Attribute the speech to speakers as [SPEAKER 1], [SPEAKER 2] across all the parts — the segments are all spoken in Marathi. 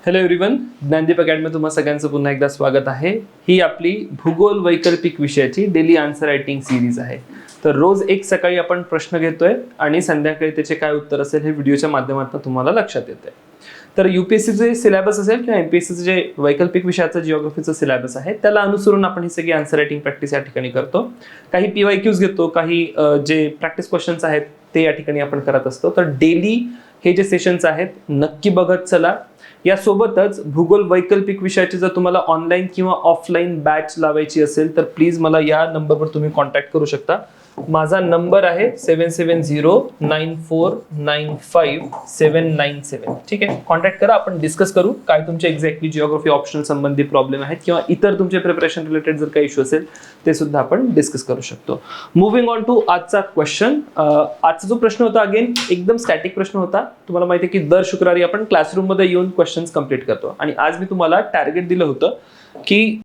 [SPEAKER 1] हॅलो एव्हरीवन, ज्ञानदीप अकॅडमी तुम्हा सगळ्यांचं पुन्हा एकदा स्वागत आहे. ही आपली भूगोल वैकल्पिक विषयाची डेली आन्सर रायटिंग सिरीज आहे. तर रोज एक सकाळी आपण प्रश्न घेतोय आणि संध्याकाळी त्याचे काय उत्तर असेल हे व्हिडिओच्या माध्यमातून तुम्हाला लक्षात येते. तर यूपीएससीचे सिलेबस असेल किंवा एमपीएससीचे जे वैकल्पिक विषयाचं जिओग्राफीचं सिलेबस आहे त्याला अनुसरून आपण ही सगळी आन्सर रायटिंग प्रॅक्टिस या ठिकाणी करतो. काही पीवायक्यूज घेतो, काही जे प्रॅक्टिस क्वेश्चन्स आहेत ते या ठिकाणी आपण करत असतो. तर डेली हे जे सेशन्स आहेत नक्की बघत चला. यासोबतच भूगोल वैकल्पिक विषयाची जर तुम्हाला ऑनलाईन किंवा ऑफलाईन बॅच लावायची असेल तर प्लीज मला या नंबरवर तुम्ही कॉन्टॅक्ट करू शकता. माझा नंबर आहे 7709495797. ठीक आहे, कॉन्टॅक्ट करा, आपण डिस्कस करू काय तुमचे एक्झॅक्टली जिओग्राफी ऑप्शनल संबंधी प्रॉब्लेम आहेत किंवा इतर तुमचे प्रिपरेशन रिलेटेड जर काही इश्यू असेल ते सुद्धा आपण डिस्कस करू शकतो. मुव्हिंग ऑन टू आजचा क्वेश्चन. आजचा जो प्रश्न होता अगेन एकदम स्टॅटिक प्रश्न होता. तुम्हाला माहिती आहे की दर शुक्रवारी आपण क्लासरूम मध्ये येऊन क्वेश्चन्स कंप्लीट करतो आणि आज मी तुम्हाला टार्गेट दिलं होतं की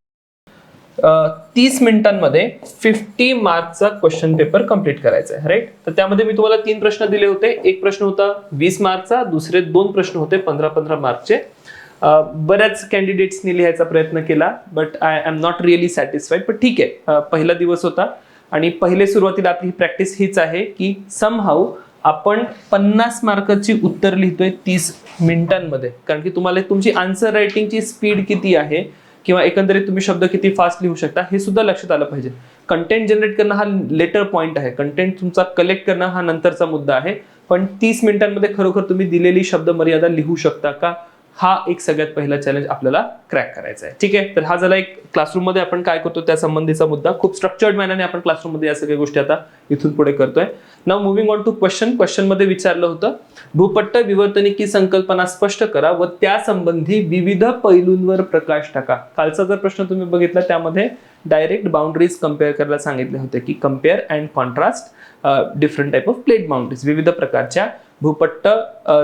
[SPEAKER 1] 30 मिनिटांमध्ये 50 मार्कचा क्वेश्चन पेपर कंप्लीट करायचा आहे, राईट. तर त्यामध्ये मी तुम्हाला 3 प्रश्न दिले होते. एक प्रश्न होता 20 मार्कचा, दुसरे 2 प्रश्न होते 15-15 मार्कचे. बऱ्याच कॅन्डिडेट्सनी लिहायचा प्रयत्न केला but I am not really satisfied. पण ठीक आहे, पहिला दिवस होता आणि पहिले सुरुवातीला आपली प्रॅक्टिस हीच आहे की समहाऊ आपण 50 मार्काची उत्तर लिहितोय 30 मिनिटांमध्ये. कारण की तुम्हाला तुमची आन्सर रायटिंगची स्पीड किती आहे किंवा एकंदरीत तुम्ही शब्द किती फास्ट लिहू शकता हे सुद्धा लक्षात आलं पाहिजे. कंटेंट जनरेट करणं हा लेटर पॉइंट आहे, कंटेंट तुमचा कलेक्ट करणं हा नंतरचा मुद्दा आहे. पण 30 मिनिटांमध्ये खरोखर तुम्ही दिलेली शब्द मर्यादा लिहू शकता का, हा एक सगळ्यात पहिला चॅलेंज आपल्याला क्रॅक करायचा आहे. ठीक आहे, तर हा झाला एक क्लासरूम मध्ये आपण काय करतो त्या संबंधीचा मुद्दा. खूप स्ट्रक्चर्ड मॅनरने आपण क्लासरूम मध्ये या सगळ्या गोष्टी आता इथून पुढे करतोय. Now moving on to question. Question मध्ये विचारलं होतं भूपट्ट विवर्तनिकी संकल्पना स्पष्ट करा व त्या संबंधी विविध पैलूंवर प्रकाश टाका. कालचा जर प्रश्न तुम्ही बघितला त्यामध्ये डायरेक्ट बाउंड्रीज कम्पेअर करायला सांगितले होते की compare and contrast different type of plate boundaries, विविध प्रकारच्या भूपट्ट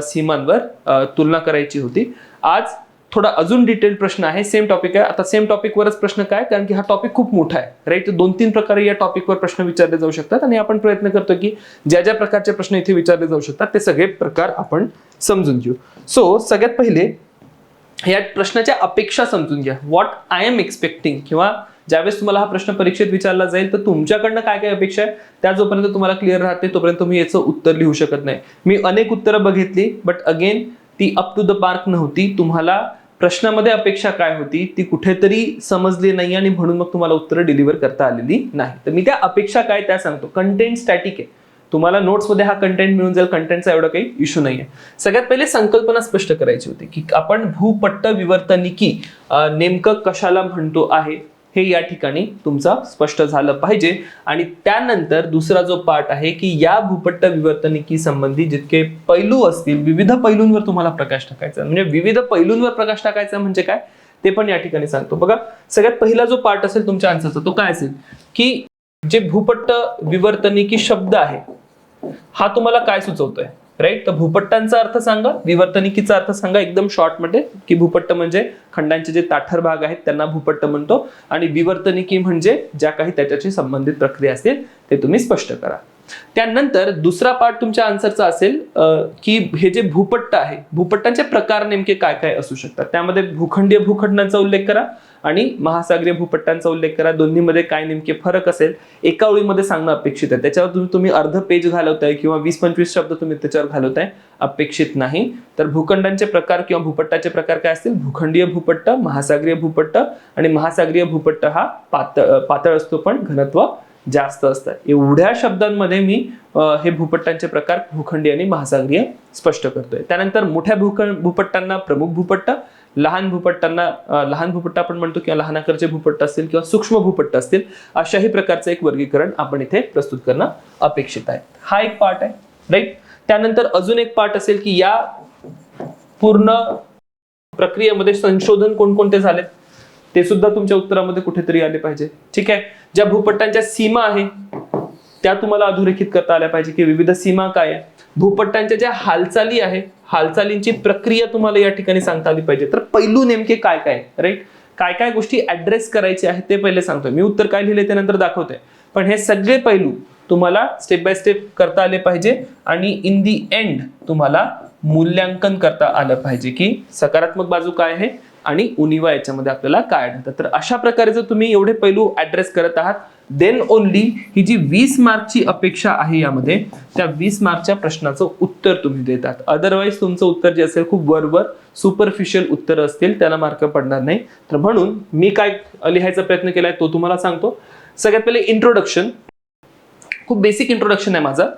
[SPEAKER 1] सीमांवर तुलना करायची होती. आज थोडा अजून डिटेल प्रश्न आहे, सेम टॉपिक आहे. आता सेम टॉपिकवरच प्रश्न काय, कारण की हा टॉपिक खूप मोठा आहे, राईट. 2-3 प्रकारे या टॉपिकवर प्रश्न विचारले जाऊ शकतात आणि आपण प्रयत्न करतो की ज्या ज्या प्रकारचे प्रश्न इथे विचारले जाऊ शकतात ते सगळे प्रकार आपण समजून घेऊ. सो सगळ्यात पहिले या प्रश्नाच्या अपेक्षा समजून घ्या. व्हॉट आय एम एक्सपेक्टिंग, किंवा ज्यावेळेस तुम्हाला हा प्रश्न परीक्षेत विचारला जाईल तर तुमच्याकडनं काय काय अपेक्षा आहे त्या जोपर्यंत तुम्हाला क्लिअर राहते तोपर्यंत तुम्ही याचं उत्तर लिहू शकत नाही. मी अनेक उत्तरं बघितली बट अगेन ती अप टू द मार्क नव्हती. तुम्हाला प्रश्नामध्ये अपेक्षा काय होती ती कुठेतरी समजली नाही आणि म्हणून मग तुम्हाला उत्तरं डिलिव्हर करता आलेली नाही. तर मी त्या अपेक्षा काय त्या सांगतो. कंटेंट स्टॅटिक आहे, तुम्हाला नोट्समध्ये हा कंटेंट मिळून जाईल, कंटेंटचा एवढा काही इश्यू नाहीये. सगळ्यात पहिले संकल्पना स्पष्ट करायची होती की आपण भूपट्ट विवर्तनिकी नेमकं कशाला म्हणतो आहे हे या ठिकाणी तुमचा स्पष्ट झालं पाहिजे. आणि त्यानंतर दुसरा जो पार्ट आहे की या भूपट्ट विवर्तनिकी संबंधी जितके पैलू असतील विविध पैलूंवर तुम्हाला प्रकाश टाकायचा. म्हणजे विविध पैलूंवर प्रकाश टाकायचा म्हणजे काय ते पण या ठिकाणी सांगतो. बघा, सगळ्यात पहिला जो पार्ट असेल तुमच्या आन्सरचा तो काय असेल की जे भूपट्ट विवर्तनिकी शब्द आहे हा तुम्हाला काय सुचवतोय, राईट. तर भूपट्टांचा अर्थ सांगा, विवर्तनिकीचा अर्थ सांगा एकदम शॉर्ट मध्ये की भूपट्ट म्हणजे खंडांचे जे ताठर भाग आहेत त्यांना भूपट्ट म्हणतो आणि विवर्तनिकी म्हणजे ज्या काही त्याच्याशी संबंधित प्रक्रिया असतील ते तुम्ही स्पष्ट करा. त्यानंतर दुसरा पार्ट तुमच्या आन्सरचा असेल की हे जे भूपट्ट आहे भूपट्टांचे प्रकार नेमके काय काय असू शकतात. त्यामध्ये भूखंडीय भूखंडांचा उल्लेख करा आणि महासागरीय भूपट्टांचा उल्लेख करा. दोन्हीमध्ये काय नेमके फरक असेल एका ओळीमध्ये सांगणं अपेक्षित आहे. त्याच्यावर तुम्ही अर्ध पेज घालवताय किंवा 20-25 शब्द तुम्ही त्याच्यावर घालवताय, अपेक्षित नाही. तर भूखंडांचे प्रकार किंवा भूपट्टाचे प्रकार काय असतील, भूखंडीय भूपट्ट, महासागरीय भूपट्ट. आणि महासागरीय भूपट्ट हा पातळ असतो पण घनत्व जास्त असतात. एवढ्या शब्दांमध्ये मी हे भूपट्टांचे प्रकार भूखंडीय आणि महासागरीय स्पष्ट करतोय. त्यानंतर मोठ्या भूपट्टांना प्रमुख भूपट्ट, लहान भूपट्ट आपण म्हणतो किंवा लहान आकारचे भूपट्ट असतील किंवा सूक्ष्म भूपट्ट असतील अशाही प्रकारचं एक वर्गीकरण आपण इथे प्रस्तुत करणं अपेक्षित आहे. हा एक पार्ट आहे, राईट. त्यानंतर अजून एक पार्ट असेल की या पूर्ण प्रक्रियेमध्ये संशोधन कोणकोणते झालेत ते सुद्धा तुमच्या उत्तरामध्ये कुठेतरी आले पाहिजे. ठीक आहे, ज्या भूपट्टांच्या सीमा आहे त्या तुम्हाला अधोरेखित करता आल्या पाहिजे की विविध सीमा काय आहे. भूपट्टांच्या ज्या हालचाली आहे हालचालींची प्रक्रिया तुम्हाला या ठिकाणी सांगता आली पाहिजे. तर पैलू नेमके काय काय, राईट, काय काय गोष्टी ऍड्रेस करायचे आहेत ते पहिले सांगतोय. मी उत्तर काय लिहिले ते नंतर दाखवतोय, पण हे सगळे पैलू तुम्हाला स्टेप बाय स्टेप करता आले पाहिजे आणि इन दी एंड तुम्हाला मूल्यांकन करता आलं पाहिजे की सकारात्मक बाजू काय आहे आणि उणिवा याच्यामध्ये आपल्याला काय आढळतं. तर अशा प्रकारे जर तुम्ही एवढे पैलू ऍड्रेस करत आहात देन ओनली ही जी 20 मार्कची अपेक्षा आहे यामध्ये त्या 20 मार्कच्या प्रश्नाचं उत्तर तुम्ही देतात. अदरवाईज तुमचं उत्तर जे असेल खूप वरवर सुपरफिशियल उत्तर असतील त्याला मार्क पडणार नाही. तर म्हणून मी काय लिहायचा प्रयत्न केलाय तो तुम्हाला सांगतो. सगळ्यात पहिले इंट्रोडक्शन, खूप बेसिक इंट्रोडक्शन आहे माझं,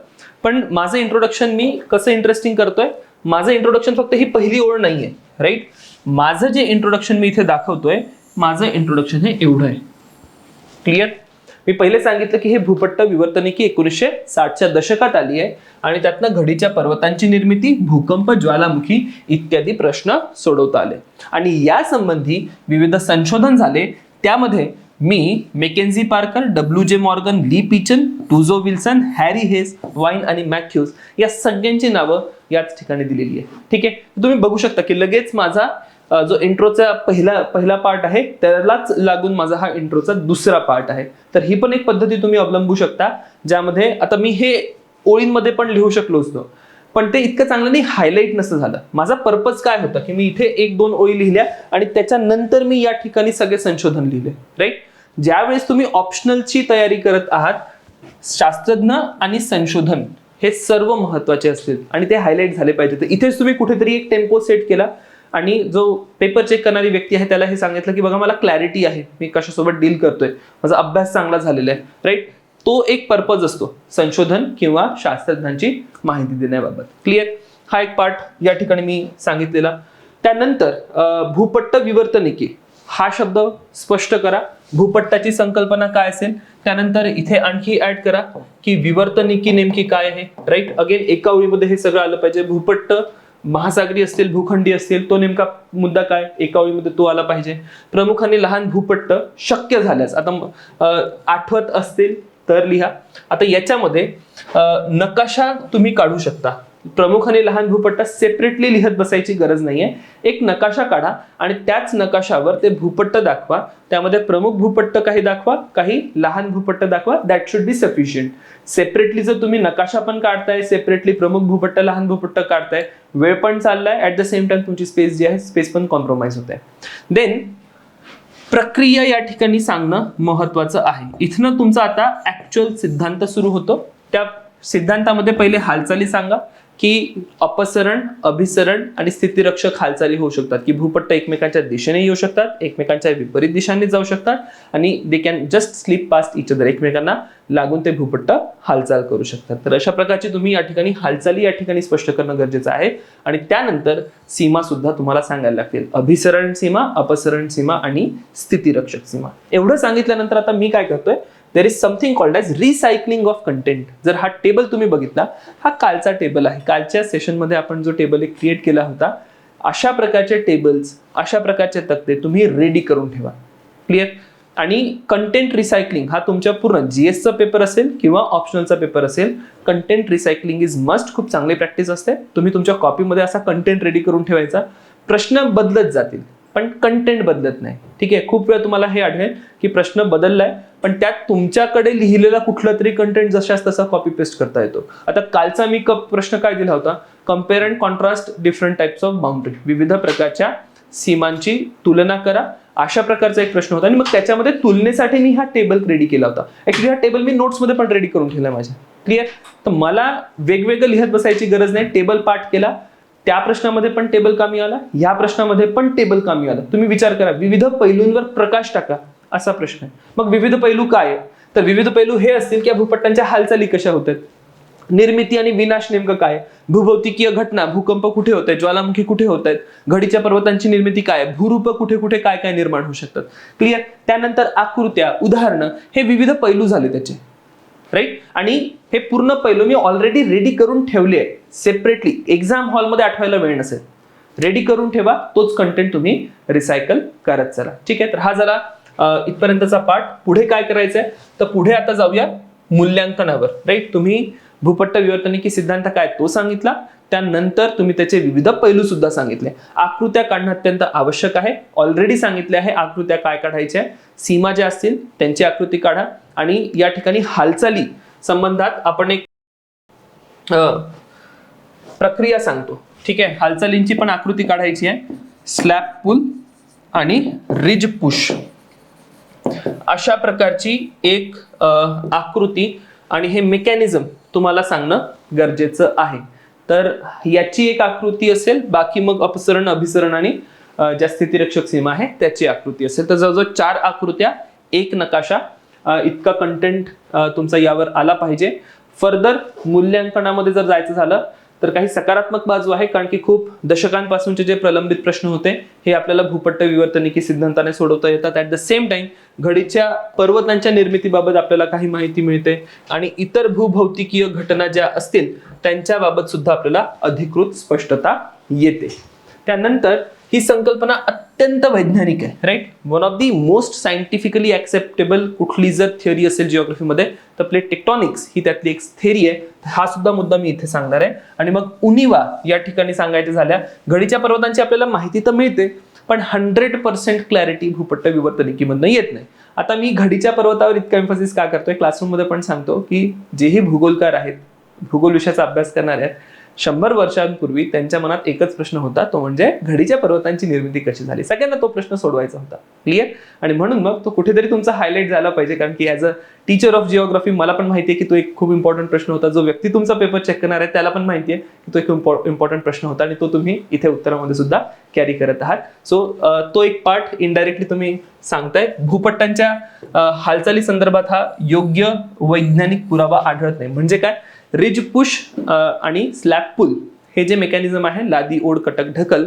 [SPEAKER 1] पण माझं इंट्रोडक्शन मी कसं इंटरेस्टिंग करतोय. माझं इंट्रोडक्शन फक्त ही पहिली ओळ नाहीये, राईट. माझं जे इंट्रोडक्शन मी इथे दाखवतोय माझं इंट्रोडक्शन हे एवढं आहे. क्लिअर. मी पहिले सांगितलं की हे भूपट्ट विवर्तनिकी 1960च्या दशकात आली आहे आणि त्यातनं घडीच्या पर्वतांची निर्मिती, भूकंप, ज्वालामुखी इत्यादी प्रश्न सोडवता आले आणि या संबंधी विविध संशोधन झाले. त्यामध्ये मी मेकेन्झी पार्कर, डब्ल्यू.जे. मॉर्गन, ली पिचन, टुझो विल्सन, हॅरी हेस, वाईन आणि मॅथ्यूज या सगळ्यांची नावं याच ठिकाणी दिलेली आहे. ठीक आहे. तुम्ही बघू शकता की लगेच माझा जो इंट्रोचा पहिला पार्ट आहे त्यालाच लागून माझा हा इंट्रोचा दुसरा पार्ट आहे. तर ही पण एक पद्धती तुम्ही अवलंबू शकता ज्यामध्ये आता मी हे ओळींमध्ये पण लिहू शकलो असतो पण ते इतकं चांगलं नाही हायलाईट नसतं झालं. माझा पर्पज काय होता की मी इथे 1-2 ओळी लिहिल्या आणि त्याच्यानंतर मी या ठिकाणी सगळे संशोधन लिहिले, राईट. ज्यावेळेस तुम्ही ऑप्शनलची तयारी करत आहात शास्त्रज्ञ आणि संशोधन हे सर्व महत्वाचे असतील आणि ते हायलाईट झाले पाहिजे. तर इथेच तुम्ही कुठेतरी एक टेम्पो सेट केला आणि जो पेपर चेक करणारी व्यक्ती आहे त्याला हे सांगितलं की बघा मला क्लॅरिटी आहे, मी कशासोबत डील करतोय, माझा अभ्यास चांगला झालेला आहे, राईट. तो एक पर्पज असतो संशोधन किंवा शास्त्रज्ञांची माहिती देण्याबाबत. क्लिअर. हा एक पार्ट या ठिकाणी मी सांगितलेला. त्यानंतर भूपट्ट विवर्तनिकी हा शब्द स्पष्ट करा. भूपट्टाची संकल्पना काय असेल. त्यानंतर इथे आणखी ऍड करा की विवर्तनिकी नेमकी काय आहे, राईट. अगेन एका ओळीमध्ये हे सगळं आलं पाहिजे. भूपट्ट महासागरी असतील, भूखंडी असतील, तो नेमका मुद्दा काय एका ओळीमध्ये तो आला पाहिजे. प्रमुख आणि लहान भूपट्ट शक्य झाल्यास आता आठवत असतील तर लिहा. आता याच्यामध्ये नकाशा तुम्ही काढू शकता. प्रमुख आणि लहान भूपट्ट सेपरेटली लिहत बसायची गरज नाहीये. एक नकाशा काढा आणि त्याच नकाशावर ते भूपट्ट दाखवा. त्यामध्ये प्रमुख भूपट्ट काही दाखवा, काही लहान भूपट्ट दाखवा. That should be sufficient. Separately जर तुम्ही नकाशा पण काढताय, सेपरेटली प्रमुख भूपट्ट लहान भूपट्ट काढताय, वेळ पण चाललाय, ऍट द सेम टाइम तुमची स्पेस जी आहे स्पेस पण कॉम्प्रोमाइज होते. देन प्रक्रिया या ठिकाणी सांगणं महत्वाचं आहे. इथनं तुमचा आता ऍक्च्युअल सिद्धांत सुरू होतो. त्या सिद्धांतामध्ये पहिले हालचाली सांगा की अपसरण, अभिसरण आणि स्थितिरक्षक हालचाली होऊ शकतात की भूपट्ट एकमेकांच्या दिशेने येऊ शकतात, एकमेकांच्या विपरीत दिशांनी जाऊ शकतात आणि they can just slip past each other. एकमेकांना लागून ते भूपट्ट हालचाल करू शकतात. तर अशा प्रकारची तुम्ही या ठिकाणी हालचाली या ठिकाणी स्पष्ट करणं गरजेचं आहे आणि त्यानंतर सीमा सुद्धा तुम्हाला सांगायला लागतील. अभिसरण सीमा, अपसरण सीमा आणि स्थितिरक्षक सीमा. एवढं सांगितल्यानंतर आता मी काय करतोय, there is something called as recycling of content. जर हा टेबल तुम्ही बघितला, हा कालचा टेबल आहे. कालच्या सेशनमध्ये आपण जो टेबल एक क्रिएट केला होता, अशा प्रकारचे टेबल्स, अशा प्रकारचे तक्ते तुम्ही रेडी करून ठेवा. क्लिअर. आणि कंटेंट रिसायकलिंग हा तुमच्या पूर्ण जीएसचा पेपर असेल किंवा ऑप्शनलचा पेपर असेल, कंटेंट रिसायकलिंग इज मस्ट. खूप चांगली प्रॅक्टिस असते. तुम्ही तुमच्या कॉपीमध्ये असा कंटेंट रेडी करून ठेवायचा. प्रश्न बदलत जातील पण कंटेंट बदलत नाही. ठीक आहे. खूप वेळा तुम्हाला हे आढळेल की प्रश्न बदललाय पण त्यात तुमच्याकडे लिहिलेला कुठला तरी कंटेंट जशाच तसा कॉपी पेस्ट करता येतो. आता कालचा मी प्रश्न काय दिला होता, compare and contrast different types of boundary, विविध प्रकारच्या सीमांची तुलना करा, अशा प्रकारचा एक प्रश्न होता आणि मग त्याच्यामध्ये तुलनेसाठी मी हा टेबल रेडी केला होता. ऍक्च्युली हा टेबल मी नोट्समध्ये पण रेडी करून ठेवला माझ्या. क्लिअर. तर मला वेगवेगळं लिहत बसायची गरज नाही. टेबल पाठ केला, त्या प्रश्नामध्ये पण टेबल कामी आला, या प्रश्नामध्ये पण टेबल कामी आला. तुम्ही विचार करा, विविध पैलूंवर प्रकाश टाका असा प्रश्न आहे. मग विविध पैलू काय आहे, तर विविध पैलू हे असतील की भूपट्टांच्या हालचाली कशा होतात, निर्मिती आणि विनाश नेमकं काय, भूभौतिकीय घटना, भूकंप कुठे होत आहेत, ज्वालामुखी कुठे होत आहेत, घडीच्या पर्वतांची निर्मिती काय, भूरूप कुठे कुठे काय काय निर्माण होऊ शकतात. क्लिअर. त्यानंतर आकृत्या, उदाहरणं, हे विविध पैलू झाले त्याचे, राईट. आणि हे पूर्ण पैलू मी ऑलरेडी रेडी करून ठेवले आहे सेपरेटली. एक्झाम हॉलमध्ये आठवायला वेळ नसेल, रेडी करून ठेवा. तोच कंटेंट तुम्ही रिसायकल करत चला. ठीक आहे. तर हा झाला इथपर्यंतचा पार्ट. पुढे काय करायचंय, तर पुढे आता जाऊया मूल्यांकनावर, राईट. तुम्ही भूपट्ट विवर्तनिकी सिद्धांत काय तो सांगितला, त्यानंतर तुम्ही त्याचे विविध पैलू सुद्धा सांगितले. आकृत्या काढणं अत्यंत आवश्यक आहे. ऑलरेडी सांगितले आहे आकृत्या काय काढायच्या. सीमा ज्या असतील त्यांची आकृती काढा आणि या ठिकाणी हालचाली संबंधात आपण एक प्रक्रिया सांगतो. ठीक आहे, हालचालींची पण आकृती काढायची आहे. स्लॅब पुल आणि रिज पुश अशा प्रकारची एक आकृती आणि हे मेकॅनिझम तुम्हाला सांगणं गरजेचं आहे. तर याची एक आकृती असेल, बाकी मग अपसरण, अभिसरण आणि ज्या स्थितिरक्षक सीमा आहे त्याची आकृती असेल. तर जवळजवळ 4 आकृत्या, एक नकाशा, इतका कंटेंट तुमचा यावर आला पाहिजे. फर्दर मूल्यांकनामध्ये जर जायचं झालं तर काही सकारात्मक बाजू आहे, कारण की खूप दशकांपासूनचे जे प्रलंबित प्रश्न होते हे आपल्याला भूपट्ट विवर्तनिकी सिद्धांताने सोडवता येतात. ऍट द सेम टाइम घडीच्या पर्वतांच्या निर्मितीबाबत आपल्याला काही माहिती मिळते आणि इतर भूभौतिकीय घटना ज्या असतील त्यांच्याबाबत सुद्धा आपल्याला अधिकृत स्पष्टता येते. त्यानंतर ही संकल्पना अत्यंत वैज्ञानिक आहे, right. One of the most scientifically acceptable कुठली जर थिअरी असेल जिओग्राफीमध्ये तर प्लेट टेक्टॉनिक्स ही त्यातली एक थिअरी आहे. हा सुद्धा मुद्दा मी इथे सांगणार आहे. आणि मग उनिवा या ठिकाणी सांगायचं झाल्या, घडीच्या पर्वतांची आपल्याला माहिती तर मिळते पण 100% क्लॅरिटी भूपट्ट विवर्तनिकीमधनं येत नाही. आता मी घडीच्या पर्वतावर इतका एम्फसिस का करतोय, क्लासरूम मध्ये पण सांगतो की जेही भूगोलकार आहेत, भूगोल विषयाचा अभ्यास करणारे आहेत, 100 वर्षांपूर्वी त्यांच्या मनात एकच प्रश्न होता, तो म्हणजे घडीच्या पर्वतांची निर्मिती कशी झाली. सगळ्यांना तो प्रश्न सोडवायचा होता. क्लिअर. आणि म्हणून मग तो कुठेतरी तुमचा हायलाइट झाला पाहिजे, कारण की as a teacher of geography मला पण माहिती आहे की तो एक खूप इम्पॉर्टंट प्रश्न होता. जो व्यक्ती तुमचा पेपर चेक करणार आहे त्याला पण माहिती आहे की तो एक इम्पॉर्टंट प्रश्न होता आणि तो तुम्ही इथे उत्तरामध्ये सुद्धा कॅरी करत आहात. सो तो एक पार्ट इनडायरेक्टली तुम्ही सांगताय. भूपट्टांच्या हालचाली संदर्भात हा योग्य वैज्ञानिक पुरावा आढळत नाही. म्हणजे काय, रिज पुश आणि स्लॅब पुल हे जे मेकॅनिझम आहे, लादी ओढ कटक ढकल,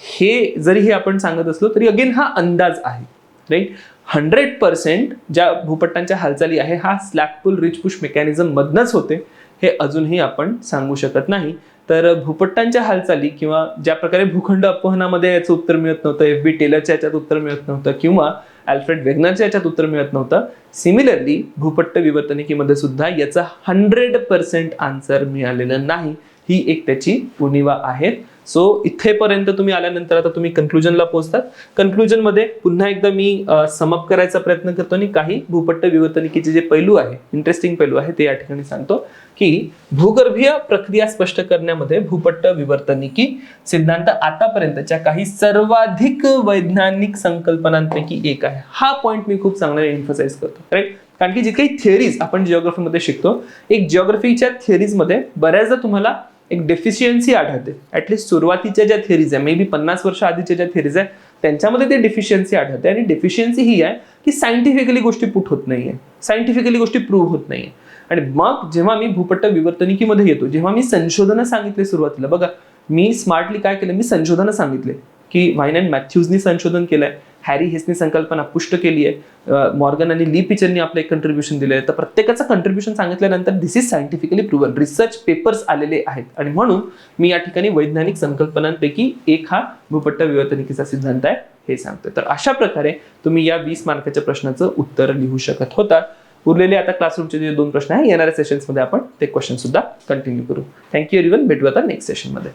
[SPEAKER 1] हे जरी आपण सांगत असलो तरी अगेन हा अंदाज आहे, राईट. 100% ज्या भूपट्टांच्या हालचाली आहे हा स्लॅब पुल रिज पुश मेकॅनिझम मधनच होते हे अजूनही आपण सांगू शकत नाही. तर भूपट्टांच्या हालचाली किंवा ज्या प्रकारे भूखंड अपवहनामध्ये याचं उत्तर मिळत नव्हतं, FB टेलरच्या याच्यात उत्तर मिळत नव्हतं किंवा अल्फ्रेड वेगनरच्या याच्यात उत्तर मिळत नव्हतं, सिमिलरली भूपट्ट विवर्तनिकीमध्ये सुद्धा याचा 100% आन्सर मिळालेलं नाही. ही एक त्याची उणिवा आहे. सो इथेपर्यंत तुम्ही आल्यानंतर आता तुम्ही कन्क्लुजनला पोहोचतात. कन्क्लुजन मध्ये पुन्हा एकदा मी समअप करायचा प्रयत्न करतो आणि काही भूपट्ट विवर्तनिकीचे जे पैलू आहे, इंटरेस्टिंग पैलू आहे, ते या ठिकाणी सांगतो की भूगर्भीय प्रक्रिया स्पष्ट करण्यामध्ये भूपट्ट विवर्तनिकी सिद्धांत आतापर्यंतच्या काही सर्वाधिक वैज्ञानिक संकल्पनांपैकी एक आहे. हा पॉइंट मी खूप चांगला एम्फसाइज करतो, राईट. कारण की जे काही थिअरीज आपण जिओग्राफीमध्ये शिकतो, एक जिओग्राफीच्या थिअरीजमध्ये बऱ्याचदा तुम्हाला एक डेफिशियन्सी आढळते. ऍटलीस्ट सुरुवातीच्या ज्या थिअरीज आहे, मे बी 50 वर्ष आधीच्या ज्या थिअरीज आहे त्यांच्यामध्ये ते डेफिशियन्सी आढळते. आणि डेफिशियन्सी ही आहे की सायंटिफिकली गोष्टी पुट होत नाहीये, सायंटिफिकली गोष्टी प्रूव्ह होत नाहीये. आणि मग जेव्हा मी भूपट्ट विवर्तनिकीमध्ये येतो, जेव्हा मी संशोधनं सांगितले सुरुवातीला, बघा मी स्मार्टली काय केलं, मी संशोधनं सांगितले की व्हाईन अँड मॅथ्यूजनी संशोधन केलंय, हॅरी हेसनी संकल्पना पुष्ट केली आहे, मॉर्गन आणि ली पिचरनी आपलं एक कंट्रीब्युशन दिलंय. तर प्रत्येकाचं कंट्रीब्युशन सांगितल्यानंतर this is scientifically proven, research papers आलेले आहेत. आणि म्हणून मी या ठिकाणी वैज्ञानिक संकल्पनांपैकी एक हा भूपट्ट विवर्तनिकीचा सिद्धांत आहे हे सांगतोय. तर अशा प्रकारे तुम्ही या 20 मार्काच्या प्रश्नाचं उत्तर लिहू शकत होता. उरलेले आता क्लासरूमचे जे 2 प्रश्न आहे, येणाऱ्या सेशन्समध्ये आपण ते क्वेश्चन सुद्धा कंटिन्यू करू. Thank you everyone. भेटू आता नेक्स्ट सेशनमध्ये.